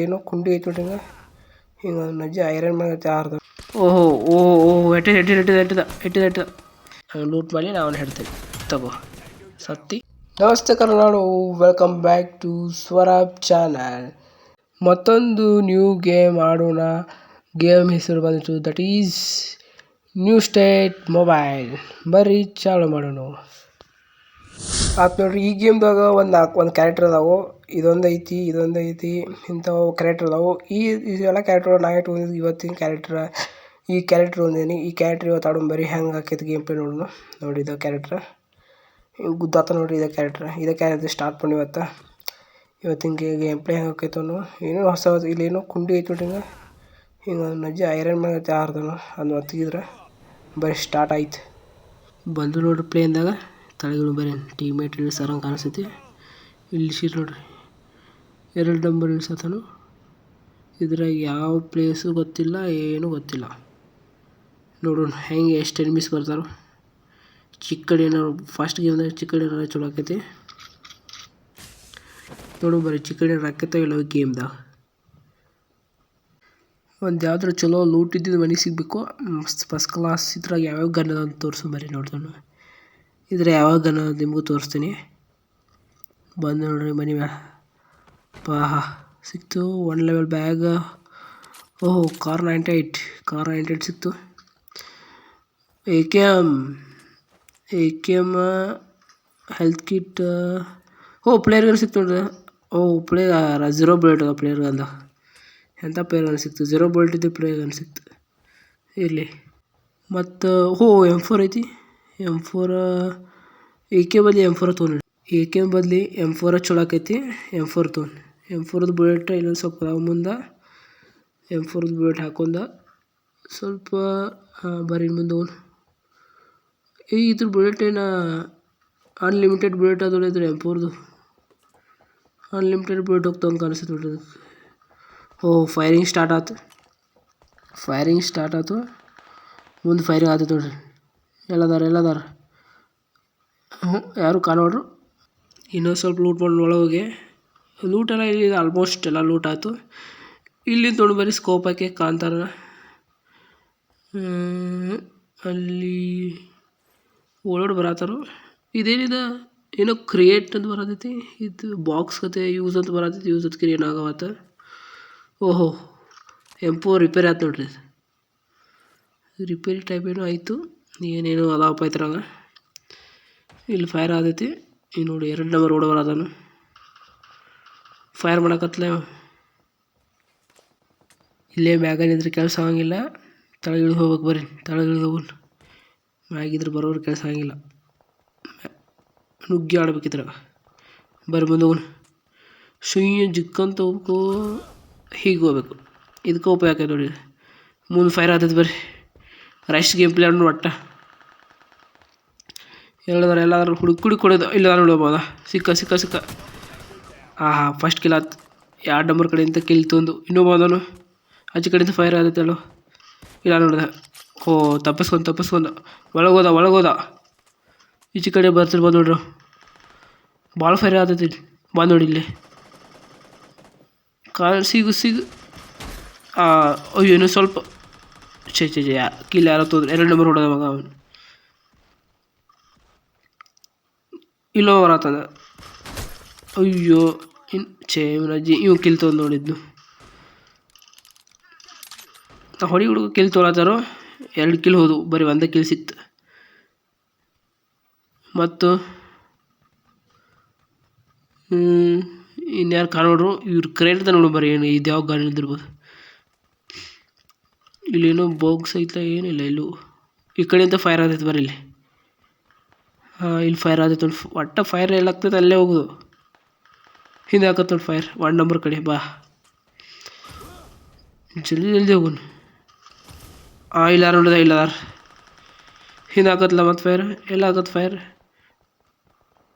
ಏನೋ ಕುಂಡಿ ಐತಿ ನೋಡ್ರಿ ಹಿಂಗೆ ನಜ್ಜಿ ಐರನ್ ಮೇಲೆ ಆರ್ದ. ಓಹೋ ಓಹೋ ಓಹೋ ಎಟ್ಟಿದ ಲೂಟ್ ಮಾಡಿ ನಾವು ಹೇಳ್ತೇವೆ ತಗೋ ಸತ್ತಿ. ನಮಸ್ತೆ ಕರ್ನಾಡು, ವೆಲ್ಕಮ್ ಬ್ಯಾಕ್ ಟು ಸ್ವರಾಬ್ ಚಾನಲ್. ಮತ್ತೊಂದು ನ್ಯೂ ಗೇಮ್ ಆಡೋಣ. ಗೇಮ್ ಹೆಸರು ಬಂದಿತ್ತು that is New State Mobile. ಬರ್ರಿ ಚಾಲು ಮಾಡೋಣ. ಆತ್ ನೋಡ್ರಿ, ಈ ಗೇಮ್ದಾಗ ಒಂದು ಕ್ಯಾರೆಕ್ಟರ್ ಅದಾವು. ಇದೊಂದು ಐತಿ ಇಂಥವು ಕ್ಯಾರೆಕ್ಟರ್ ಅದಾವು. ಇದೆಲ್ಲ ಕ್ಯಾರೆಕ್ಟರ್ ನಾ ಇಟ್ಕೊಂಡಿದ್ದು ಇವತ್ತಿನ ಕ್ಯಾರೆಕ್ಟರ್. ಈ ಕ್ಯಾರೆಕ್ಟರ್ ಒಂದೇನಿ. ಈ ಕ್ಯಾರೆಕ್ಟರ್ ಇವತ್ತು ಆಡೋಣ ಬರ್ರಿ. ಹೆಂಗೆ ಆಕೈತಿ ಗೇಮ್ ಪ್ಲೇ ನೋಡೋಣ. ನೋಡಿ ಇದು ಕ್ಯಾರೆಕ್ಟರ್ ಗುದ್ದಾತ ನೋಡ್ರಿ. ಇದೇ ಕ್ಯಾರೆಕ್ಟರ್ ಸ್ಟಾರ್ಟ್ ಮಾಡಿ ಇವತ್ತಿನ ಗೇಮ್ ಪ್ಲೇ ಹೆಂಗೆ ಆಕೈತೋ ಏನೋ ಹೊಸ ಇಲ್ಲೇನೋ ಕುಂಡಿ ಐತಿ ನೋಡ್ರಿ. ಹಿಂಗೆ ನಜ್ಜಿ ಐರನ್ ಮೇಲೆ ಆರ್ದನು ಅದನ್ನ ಒತ್ತಿದ್ರೆ ಬರೀ ಸ್ಟಾರ್ಟ್ ಆಯ್ತು. ಬಂದು ನೋಡ್ರಿ ಪ್ಲೇನ್ದಾಗ ತಲೆಗಳು ಬರೀ ಟೀಮೇಟ್ ಇಳಿಸರಂಗೆ ಕಾಣಿಸ್ತೈತಿ. ಇಳಿಸಿರ್ ನೋಡ್ರಿ 2 ನಂಬರ್ ಇಳಿಸತನು. ಇದ್ರಾಗ ಯಾವ ಪ್ಲೇಸು ಗೊತ್ತಿಲ್ಲ, ಏನೂ ಗೊತ್ತಿಲ್ಲ. ನೋಡೋಣ ಹೆಂಗೆ ಎಷ್ಟು ಎನಿಮೀಸ್ ಬರ್ತಾರೋ. ಚಿಕ್ಕಡಿ ಏನಾರು ಫಸ್ಟ್ ಗೇಮ್ದಾಗ ಚಿಕ್ಕಡಿ ಏನಾರು ಚಲೋ ಆಕೈತಿ. ನೋಡು ಬರೀ ಚಿಕ್ಕಡಿ ಏನಾರು ಆಕೈತೆ ಇಲ್ಲ ಗೇಮ್ದಾಗ. ಒಂದು ಯಾವ್ದಾರು ಚಲೋ ಲೂಟ್ ಇದ್ದಿದ್ದು ಮನೆಗೆ ಸಿಗಬೇಕು. ಫಸ್ಟ್ ಕ್ಲಾಸ್ ಇದ್ರಾಗ ಯಾವ್ಯಾವ ಗನ್ ಅಂತ ತೋರಿಸು ಬರೀ ನೋಡ್ತಾನು. ಇದ್ರೆ ಯಾವಾಗ ಗನ್ ನಿಮಗೂ ತೋರಿಸ್ತೀನಿ. ಬಂದು ನೋಡ್ರಿ ಮನೆ ಹಾ ಸಿಕ್ತು. 1 ಲೆವೆಲ್ ಬ್ಯಾಗ್. ಓಹೋ ಕಾರ್ 98 ಸಿಕ್ತು. AKM health kit. Player gun ಸಿಕ್ತು ನೋಡ್ರಿ. ಪ್ಲೇಯರ್ 0 ಬುಲೆಟ್ ಅದ ಪ್ಲೇಯರ್ ಗನ್ದ. ಎಂಥ ಪ್ಲೇಯರ್ ಗನ್ ಸಿಕ್ತು. 0 ಬುಲೆಟ್ ಇದ್ದು ಪ್ಲೇಯರ್ ಗನ್ ಸಿಕ್ತು. ಇರಲಿ ಮತ್ತು M4 ಐತಿ. M4 AK ಬದಲಿ M4 ತೊಗೊಂಡು. AK ಬದಲಿ M4 ಚಲೋ ಆಕೈತಿ. M4 ತೊಗೊಂಡು. M4 ಬುಲೆಟ್ ಇಲ್ಲೊಂದು ಸ್ವಲ್ಪ ಅದಾವ ಮುಂದೆ. M4 ಬುಲೆಟ್ ಹಾಕೊಂಡ ಸ್ವಲ್ಪ ಬರೀ ಮುಂದೆ ಅವನು. ಇದ್ರ ಬುಲೆಟ್ ಏನು ಅನ್ಲಿಮಿಟೆಡ್ ಬುಲೆಟ್ ಅದು ಇದ್ರೆ M4 ಅನ್ಲಿಮಿಟೆಡ್ ಬುಲೆಟ್ ಹೋಗ್ತಾವಂಗೆ ಕಾಣಿಸ್ತೈತೆ ನೋಡ್ರಿ. ಫೈರಿಂಗ್ ಸ್ಟಾರ್ಟ್ ಆಯ್ತು. ಮುಂದೆ ಫೈರಿಂಗ್ ಆಯ್ತು ನೋಡ್ರಿ. ಎಲ್ಲದಾರ ಯಾರು ಕಾಣೋಡ್ರು. ಇನ್ನೊಂದು ಸ್ವಲ್ಪ ಲೂಟ್ ಮಾಡಿ ಒಳಗೋಗಿ ಲೂಟ್ ಎಲ್ಲ ಇಲ್ಲಿ ಆಲ್ಮೋಸ್ಟ್ ಎಲ್ಲ ಲೂಟ್ ಆಯಿತು. ಇಲ್ಲಿ ತೊಗೊಂಡು ಬರೀ ಸ್ಕೋಪ್ ಹಾಕಿ ಕಾಣ್ತಾರ. ಅಲ್ಲಿ ಓಡೋಡಿ ಬರತ್ತಾರು. ಇದೇನಿದೆ ಏನೋ ಕ್ರಿಯೇಟ್ ಅಂತ ಬರತೈತಿ. ಇದು ಬಾಕ್ಸ್ ಕತೆ ಯೂಸ್ ಅಂತ ಬರತೈತಿ. ಯೂಸ್ ಅಂತ ಕ್ರಿಯೇಟ್ ಆಗವತ್ತ. M4 ರಿಪೇರಿ ಆಯ್ತು ನೋಡ್ರಿ. ರಿಪೇರಿ ಟೈಪ್ ಏನೋ ಆಯಿತು. ಏನೇನೋ ಅದಾವಪ್ಪ ಇದ್ರಾಗ. ಇಲ್ಲಿ ಫೈರ್ ಆದೈತಿ. ಈಗ ನೋಡಿ 2 ನಂಬರ್ ಓಡೋರು ಅದನ್ನು ಫೈರ್ ಮಾಡಕತ್ಲೆ. ಇಲ್ಲೇ ಮ್ಯಾಗನಿದ್ರೆ ಕೆಲಸ ಆಗಂಗಿಲ್ಲ. ತಳಗಿಳಿದು ಹೋಗ್ಬೇಕು ಬರ್ರಿ. ತಳಗಿಳಿದು ಹೋಗೋಣ. ಮ್ಯಾಗಿದ್ರೆ ಬರೋರು ಕೆಲಸ ಆಗಂಗಿಲ್ಲ. ನುಗ್ಗಿ ಆಡ್ಬೇಕಿದ್ರ ಬರ್ರಿ ಮುಂದೆ ಹೋಗೋಣ. ಜಿಕ್ಕಂತ ಹೋಗ್ಬೇಕು. ಹೀಗೆ ಹೋಗ್ಬೇಕು. ಇದಕ್ಕೆ ಉಪಯೋಗ ಆಕೈತೆ ನೋಡಿ. ಮುಂದೆ ಫೈರ್ ಆಗ್ತೈತೆ ಬರ್ರಿ. ರಶ್ ಗೇಮ್ ಪ್ಲೇ ಆಡೋಣ ಒಟ್ಟ. ಎಲ್ಲಾದ್ರೂ ಹುಡುಕಿ ಕೊಡೋದು. ಇಲ್ಲ ನೋಡ್ಬೋದಾ. ಸಿಕ್ಕ ಫಸ್ಟ್ ಕಿಲ್ ಆಯ್ತು. 2 ನಂಬರ್ ಕಡೆಯಿಂದ ಕಿಲ್ ತೊಂದು ಇನ್ನೊಬ್ಬ ಅದನು ಆಚೆ ಕಡೆಯಿಂದ ಫೈರ್ ಆದೈತೆ ಅಲ್ಲೋ. ಇಲ್ಲ ನೋಡ್ದೆ. ತಪ್ಪಿಸ್ಕೊಂಡು ಒಳಗೋದ. ಈಚೆ ಕಡೆ ಬರ್ತಿರ್ಬೋದು ನೋಡ್ರಿ. ಭಾಳ ಫೈರ್ ಆದೈತಿ. ಬಂದು ನೋಡಿ ಇಲ್ಲಿ ಸಿಗು ಅಯ್ಯೋ ಇನ್ನೂ ಸ್ವಲ್ಪ ಕಿಲ್ ಯಾರೋ ತೊಂದ್ರೆ. 2 ನಂಬರ್ ಹೊಡೋದ ಮಗ ಅವನು. ಇಲ್ಲೋ ಬರತ್ತದ. ಅಯ್ಯೋ ಇವು ಕಿಲ್ ತೊಗೊಂಡು ನೋಡಿದ್ನು. ಹುಡುಗ ಕಿಲ್ ತೊಗೊಳತ್ತಾರೋ. 2 ಕಿಲ್ ಹೋದು. ಬರೀ 1 ಕಿಲ್ ಸಿಕ್ತು. ಮತ್ತು ಇನ್ಯಾರು ಕಾಣೋಡ್ರು. ಇವ್ರು ಕ್ರೇಟ್ ನೋಡು ಬರೀ. ಏನು ಇದು ಯಾವ ಗಾಡಿ ಇದ್ದಿರ್ಬೋದು. ಇಲ್ಲೇನೋ ಬಾಕ್ಸ್ ಐತೆ. ಏನಿಲ್ಲ ಇಲ್ಲೂ. ಈ ಕಡೆಯಿಂದ ಫೈರ್ ಆದೈತೆ ಬರೀ ಇಲ್ಲಿ. ಇಲ್ಲಿ ಫೈರ್ ಆದೈತೆ ನೋಡಿ. ಒಟ್ಟ ಫೈರ್ ಎಲ್ಲಾಗ್ತೈತೆ ಅಲ್ಲೇ ಹೋಗೋದು. ಹಿಂದೆ ಹಾಕತ್ತೆ ನೋಡಿ ಫೈರ್. 1 ನಂಬರ್ ಕಡೆ ಬಾ. ಜಲ್ದಿ ಹೋಗೋಣ. ಇಲ್ಲಾರ ನೋಡಿದ. ಇಲ್ಲದಾರ ಹಿಂದೆ ಹಾಕತ್ತಲ್ಲ ಮತ್ತು ಫೈರ್. ಎಲ್ಲ ಹಾಕತ್ತೆ ಫೈರ್.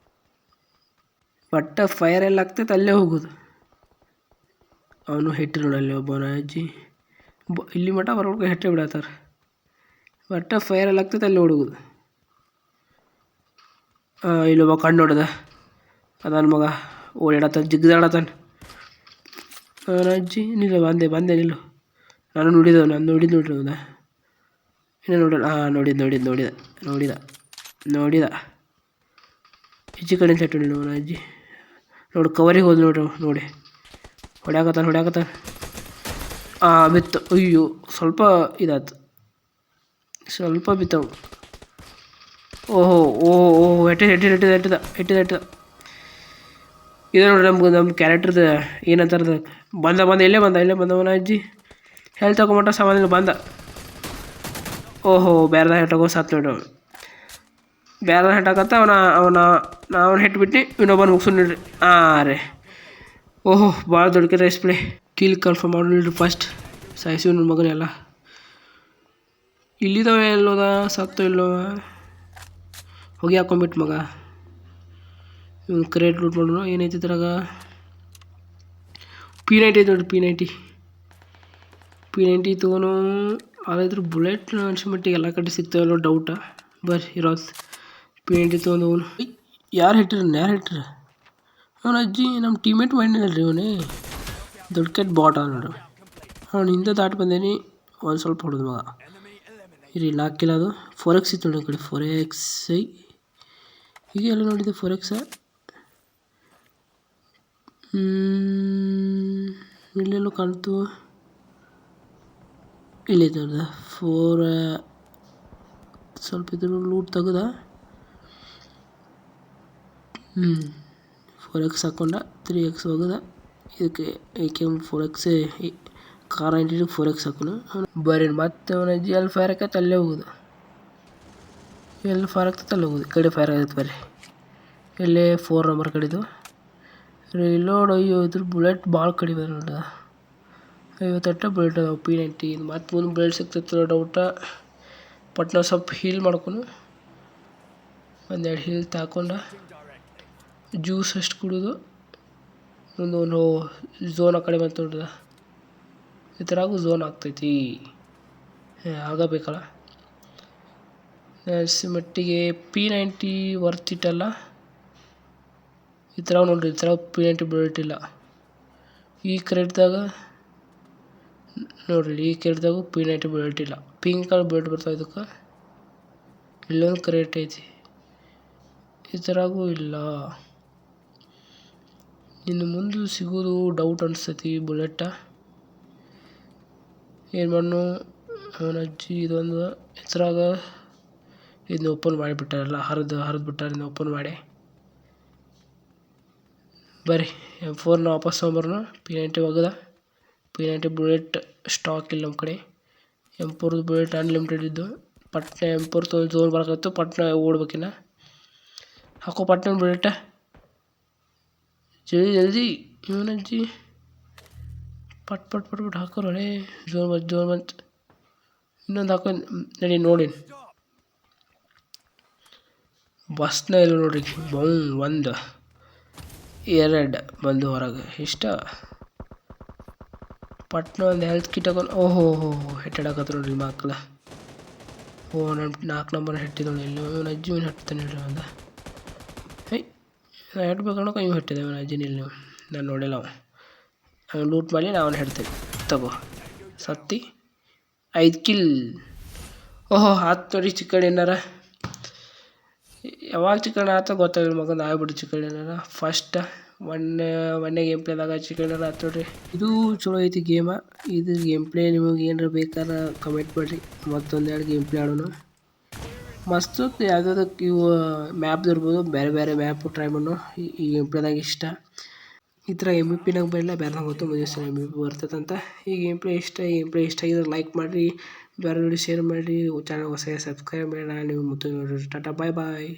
ಒಟ್ಟ ಫೈರ್ ಎಲ್ಲ ಆಗ್ತೈತೆ ಅಲ್ಲೇ ಹೋಗೋದು. ಅವನು ಹೆಟ್ಟಿ ನೋಡಲ್ಲಿ ಒಬ್ಬನ ಅಜ್ಜಿ. ಇಲ್ಲಿ ಮಟ್ಟ ಬರೋಕೆ ಹೆಟ್ಟೆ ಬಿಡತ್ತಾರ. ಒಟ್ಟ ಫೈರ್ ಎಲ್ಲ ಆಗ್ತೈತೆ ಅಲ್ಲಿ ಹುಡುಗುದು. ಇಲ್ಲೊಬ್ಬ ಕಣ್ಣು ನೋಡದ. ಅದನ್ನ ಮಗ ಓಡಾಡತ್ತಾನ. ಜಿಗ್ದಾಡತ್ತಾನ. ಅಜ್ಜಿ ನಿಲ್ಲ ಬಂದೆ ನಿಲ್ಲು. ನಾನು ನೋಡಿದ ನೋಡಿದ್ದು ಇನ್ನೂ ನೋಡಲ್ಲ. ನೋಡಿದ ಈಚೆ ಕಡೆ ಸೆಟ್ಟು ನೀನು ಅಜ್ಜಿ ನೋಡು. ಕವರಿಗೆ ಹೋದ್ ನೋಡಿ ಹೊಡ್ಯಾಕತ್ತಾನ. ಬಿತ್ತು. ಅಯ್ಯೋ ಸ್ವಲ್ಪ ಇದಾಯ್ತು, ಸ್ವಲ್ಪ ಬಿತ್ತವು. ಓಹೋ ಎಟ್ಟಿದ ಇದು ನೋಡ್ರಿ ನಮ್ಮ ಕ್ಯಾರೆಕ್ಟರ್ದು ಏನಂತಾರದ ಇಲ್ಲೇ ಬಂದವನ ಅಜ್ಜಿ. ಹೆಲ್ತ್ ತಗೊಂಬಿಟ್ಟ ಸಾಮಾನ್ಯ ಬಂದ. ಬೇರೆದ ಹೆಟ್ಟಗೋ ಸತ್ತು ನೋಡ್ರಿ. ಬೇರೆದ ಹೆಟ್ಟಾಕತ್ತ ಅವನ ಹೆಟ್ಬಿಟ್ಟು ಇನ್ನೊಬ್ಬನ ಮುಗಿಸು ನೋಡ್ರಿ. ರೀ ಭಾಳ ದೊಡ್ಡ ರೈಸ್ ಪ್ಲೇ. ಕಿಲ್ ಕನ್ಫರ್ಮ್ ಮಾಡಿ ನೋಡ್ರಿ ಫಸ್ಟ್. ಸಾಯಿಸಿ ನನ್ನ ಮಗನೆಲ್ಲ. ಇಲ್ಲಿದ್ದಾವೆ ಎಲ್ಲೋದ ಸತ್ತು ಇಲ್ಲೋ ಹೋಗಿ ಹಾಕೊಂಬಿಟ್ಟು ಮಗ. ಇವ್ನು ಕ್ರೇಟ್ ಲೂಟ್ ಮಾಡೋಣ. ಏನೈತಿ ಇದ್ರಾಗ? P90 ಐತೆ ನೋಡ್ರಿ. P90 ತೊಗೊನು. ಅದಾದ್ರೂ ಬುಲೆಟ್ ಅನ್ಸ್ಮಟ್ಟಿಗೆ ಎಲ್ಲ ಕಡೆ ಸಿಗ್ತಾವಲ್ಲೋ ಡೌಟ. ಬರ್ರಿ ಇರೋದು P90 ತೊಗೊಂಡು ಅವನು. ಯಾರು ಹಿಟ್ರ ಅವನ ಅಜ್ಜಿ ನಮ್ಮ ಟೀಮೇಟ್ ಮಾಡಿನಲ್ರಿ ಇವನೇ. ದೊಡ್ಡ ಕೆಟ್ಟ ಬಾಟ್ ನೋಡ್ರಿ. ಅವ್ನು ಹಿಂದೆ ದಾಟಿ ಬಂದೇನಿ. ಒಂದು ಸ್ವಲ್ಪ ಹೊಡೆದು ಮಗ. ಇರಿ ನಾಕಿಲ್ಲ. ಅದು 4x ಇತ್ತು ನೋಡಿ ಕಡೆ. 4x ಹೀಗೆ ಎಲ್ಲ ನೋಡಿದೆ 4x. ಇಲ್ಲೆಲ್ಲೋ ಕಾಣ್ತು. ಇಲ್ಲೈತೆ ನೋಡ್ದ 4. ಸ್ವಲ್ಪ ಇದ್ರ ಲೂಟ್ ತೆಗ್ದ. 4x ಹಾಕೊಂಡ 3x ಹೋಗದ. ಇದಕ್ಕೆ AK 4x ಕಾರ್ 90 4x ಹಾಕೋನು. ಬರೀ ಮತ್ತೆ ಅವನ ಅಜ್ಜಿ ಎಲ್ಲಿ ಫೈರ್ ಹಾಕತ್ತೆ ಅಲ್ಲೇ ಹೋಗೋದು. ಈ ಕಡೆ ಫೈರ್ ಆಗತ್ತೆ ಬರ್ರಿ. ಇಲ್ಲೇ 4 ನಂಬರ್ ಕಡೆದು ರೀಲೋಡ್. ಅಯ್ಯೋ ಇದ್ರ ಬುಲೆಟ್ ಭಾಳ ಕಡಿಮೆ ನೋಡ್ದ. 58 ಬುಲೆಟ್ ಅದಾವ P90. ಮತ್ತೆ ಮುಂದೆ ಬುಲೆಟ್ ಸಿಗ್ತೈತೆ ಡೌಟ. ಪಟ್ನ ಸ್ವಲ್ಪ ಹೀಲ್ ಮಾಡ್ಕೊನು. ಒಂದೆರಡು ಹೀಲ್ ತಾಕೊಂಡ ಜ್ಯೂಸ್ ಅಷ್ಟು ಕುಡಿದು ಒಂದು ಝೋನ್ ಆ ಕಡೆ ಬಂತು ನೋಡ್ದ. ಈ ಥರಾಗೂ ಝೋನ್ ಆಗ್ತೈತಿ. ಆಗಬೇಕಲ್ಲ. ಮಟ್ಟಿಗೆ P90 ವರ್ತ್ ಇಟ್ಟಲ್ಲ. ಈ ಥರ ನೋಡ್ರಿ. ಈ ಥರ P90 ಬುಲೆಟ್ ಇಲ್ಲ ಈ ಕ್ರೇಟ್ದಾಗ ನೋಡ್ರಿ. ಈ ಕ್ರೇಟ್ದಾಗೂ P90 ಬುಲೆಟ್ ಇಲ್ಲ. ಪಿಂಕ್ ಕಲರ್ ಬುಲೆಟ್ ಬರ್ತಾವೆ ಇದಕ್ಕೆ. ಇಲ್ಲೊಂದು ಕ್ರೇಟ್ ಐತಿ. ಈ ಥರಾಗೂ ಇಲ್ಲ. ಇನ್ನು ಮುಂದೆ ಸಿಗೋದು ಡೌಟ್ ಅನಿಸ್ತೈತಿ ಬುಲೆಟ. ಏನು ಮಾಡನು ಅವನ ಅಜ್ಜಿ. ಇದೊಂದು ಇದ್ರಾಗ ಇದನ್ನ ಓಪನ್ ಮಾಡಿಬಿಟ್ಟಾರಲ್ಲ. ಹರಿದು ಬಿಟ್ಟಾರ. ಇದನ್ನ ಓಪನ್ ಮಾಡಿ ಬರ್ರಿ M4 ವಾಪಸ್ ತೊಗೊಂಬರೋಣ. P90 ಒಗದ. P90 ಬುಲೆಟ್ ಸ್ಟಾಕ್ ಇಲ್ಲ ನಮ್ಮ ಕಡೆ. M4 ಬುಲೆಟ್ ಅನ್ಲಿಮಿಟೆಡ್ ಇದ್ದು. ಪಟ್ನ M4 ತೊಗೊಂಡು ಝೋನ್ ಬರಕತ್ತು. ಪಟ್ನ ಓಡ್ಬೇಕಿನ್ನ. ಹಾಕೋ ಪಟ್ನ ಬುಲೆಟ ಜಲ್ದಿ. ಇವನಜ್ಜಿ ಪಟ್ ಹಾಕೋರಳೆ. ಝೋನ್ ಬಂತು. ಇನ್ನೊಂದು ಹಾಕೋ ನಡಿ ನೋಡಿ. ಬಸ್ನ ಇಲ್ಲ ನೋಡ್ರಿ. 1 2 ಬಂದು ಹೊರಗೆ. ಇಷ್ಟ ಪಟ್ನ ಒಂದು ಹೆಲ್ತ್ ಕಿಟ್ ಹಾಕೊಂಡು ಹೆಟ್ಟಾಡಕತ್ತ ನೋಡ್ರಿ ಮಕ್ಕಳ. ನನ್ನ 4 ನಂಬರ್ ಹೆಟ್ಟಿದ ನೋಡಿ. ಇಲ್ಲಿ ಇವನ ಅಜ್ಜಿ ಇವನು ಹೆಟ್ತಾನೆ ಹೇಳ್ರಿ. ಒಂದು ನಾ ಹೆಟ್ಬೇಕನ್ನೋಕೆ ಇವು ಹೆಟ್ಟಿದೆ. ಇವನ ಅಜ್ಜಿನ ಇಲ್ಲಿ ನಾನು ನೋಡಿಲ್ಲ. ಅವ್ನು ಲೂಟ್ ಮಾಡಿ ನಾನು ಹೆಡ್ತೇನೆ. ತಗೋ ಸತ್ತಿ 5 ಕಿಲ್. ಆತು ನೋಡಿ. ಚಿಕ್ಕಡಿ ಏನಾರ ಯಾವಾಗ ಚಿಕನ್ ಆತ ಗೊತ್ತಾಗಿಲ್ಲ ಮಗಂದು. ಆಗ್ಬಿಟ್ಟು ಚಿಕನ್ ಏನಾರ ಫಸ್ಟ್ ಮೊನ್ನೆ ಗೇಮ್ ಪ್ಲೇದಾಗ ಚಿಕನ್ ಏನಾರ ಆತು ನೋಡ್ರಿ. ಇದು ಚಲೋ ಐತಿ ಗೇಮ. ಇದು ಗೇಮ್ ಪ್ಲೇ ನಿಮಗೆ ಏನಾರ ಬೇಕಾದ್ರೆ ಕಮೆಂಟ್ ಮಾಡಿರಿ. ಮತ್ತೊಂದೆರಡು ಗೇಮ್ ಪ್ಲೇ ಆಡೋಣ. ಮಸ್ತ್ ಯಾವುದಕ್ಕೆ ಇವು ಮ್ಯಾಪ್ದು ಇರ್ಬೋದು. ಬೇರೆ ಮ್ಯಾಪು ಟ್ರೈ ಮಾಡೋಣ. ಈ ಗೇಮ್ ಪ್ಲೇದಾಗ ಇಷ್ಟ. ಈ ಥರ MVP ನಂಗೆ ಬರಲಿಲ್ಲ. ಬೇರೆ ಗೊತ್ತು ಮುಂದಿನ ಸಲ MVP ಬರ್ತದಂತ. ಈ ಗೇಮ್ ಪ್ಲೇ ಇಷ್ಟ ಆಗಿದ್ರೆ ಲೈಕ್ ಮಾಡಿರಿ. ಬೇರೆ ಶೇರ್ ಮಾಡಿರಿ. ಚಾನಲ್ ಹೊಸ ಸಬ್ಸ್ಕ್ರೈಬ್ ಮಾಡಿ. ನೀವು ಮತ್ತೆ ನೋಡಿರಿ. ಟಾಟಾ ಬಾಯ್.